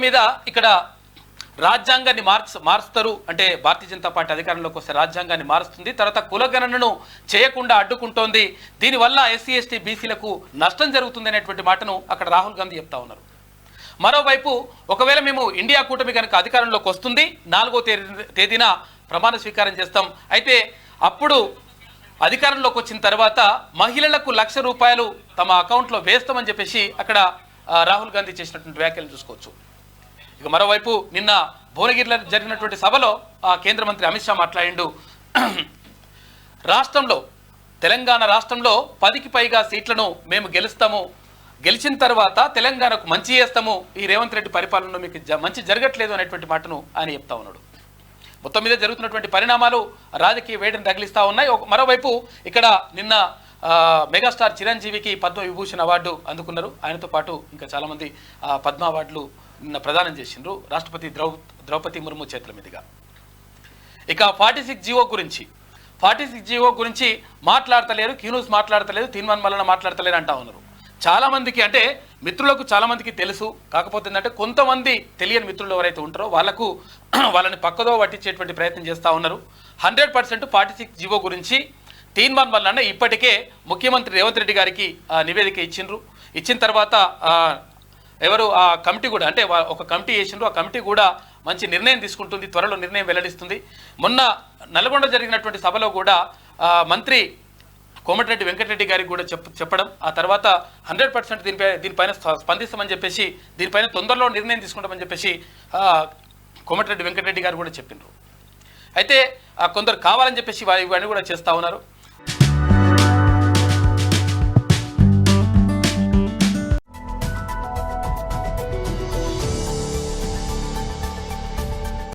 మీద ఇక్కడ రాజ్యాంగాన్ని మారుస్తారు అంటే భారతీయ జనతా పార్టీ అధికారంలోకి వస్తే రాజ్యాంగాన్ని మారుస్తుంది, తర్వాత కులగణనను చేయకుండా అడ్డుకుంటోంది, దీనివల్ల ఎస్సీ ఎస్టీ బీసీలకు నష్టం జరుగుతుంది అనేటువంటి మాటను అక్కడ రాహుల్ గాంధీ చెప్తా ఉన్నారు. మరోవైపు ఒకవేళ మేము ఇండియా కూటమి కనుక అధికారంలోకి వస్తుంది 4వ తేదీన ప్రమాణ స్వీకారం చేస్తాం, అయితే అప్పుడు అధికారంలోకి వచ్చిన తర్వాత మహిళలకు ₹1,00,000 తమ అకౌంట్లో వేస్తామని చెప్పేసి అక్కడ రాహుల్ గాంధీ చేసినటువంటి వ్యాఖ్యలు చూసుకోవచ్చు. ఇక మరోవైపు నిన్న భువనగిరిలో జరిగినటువంటి సభలో కేంద్ర మంత్రి అమిత్ షా మాట్లాడిండు. రాష్ట్రంలో తెలంగాణ రాష్ట్రంలో 10కి పైగా సీట్లను మేము గెలుస్తాము, గెలిచిన తర్వాత తెలంగాణకు మంచి చేస్తాము, ఈ రేవంత్ రెడ్డి పరిపాలనలో మీకు మంచి జరగట్లేదు అనేటువంటి మాటను ఆయన చెప్తా ఉన్నాడు. మొత్తం మీద జరుగుతున్నటువంటి పరిణామాలు రాజకీయ వేడిని తగిలిస్తూ ఉన్నాయి. మరోవైపు ఇక్కడ నిన్న మెగాస్టార్ చిరంజీవికి పద్మ విభూషణ్ అవార్డు అందుకున్నారు. ఆయనతో పాటు ఇంకా చాలామంది పద్మ అవార్డులు నిన్న ప్రదానం చేసిండ్రు రాష్ట్రపతి ద్రౌపది ముర్ము చేతుల మీదుగా. ఇక 46 జీవో గురించి మాట్లాడతలేరు, క్యూన్యూస్ మాట్లాడతలేదు, తీన్మాన్ మల్లన మాట్లాడతలేరు అంటా ఉన్నారు. చాలామందికి అంటే మిత్రులకు చాలామందికి తెలుసు, కాకపోతే ఏంటంటే కొంతమంది తెలియని మిత్రులు ఎవరైతే ఉంటారో వాళ్ళని పక్కదో పట్టించేటువంటి ప్రయత్నం చేస్తూ ఉన్నారు. 100% 46 జీవో గురించి తీన్మాన్ మల్లన ఇప్పటికే ముఖ్యమంత్రి రేవంత్ రెడ్డి గారికి నివేదిక ఇచ్చిన తర్వాత ఎవరు ఆ కమిటీ కూడా అంటే ఒక కమిటీ చేసిండ్రు, ఆ కమిటీ కూడా మంచి నిర్ణయం తీసుకుంటుంది, త్వరలో నిర్ణయం వెల్లడిస్తుంది. మొన్న నల్గొండ జరిగినటువంటి సభలో కూడా మంత్రి కోమటిరెడ్డి వెంకటరెడ్డి గారికి కూడా చెప్పడం, ఆ తర్వాత 100% దీనిపైన స్పందిస్తామని చెప్పేసి దీనిపైన తొందరలో నిర్ణయం తీసుకుంటామని చెప్పేసి కోమటిరెడ్డి వెంకటరెడ్డి గారు కూడా చెప్పిండ్రు. అయితే కొందరు కావాలని చెప్పేసి ఇవన్నీ కూడా చేస్తూ ఉన్నారు.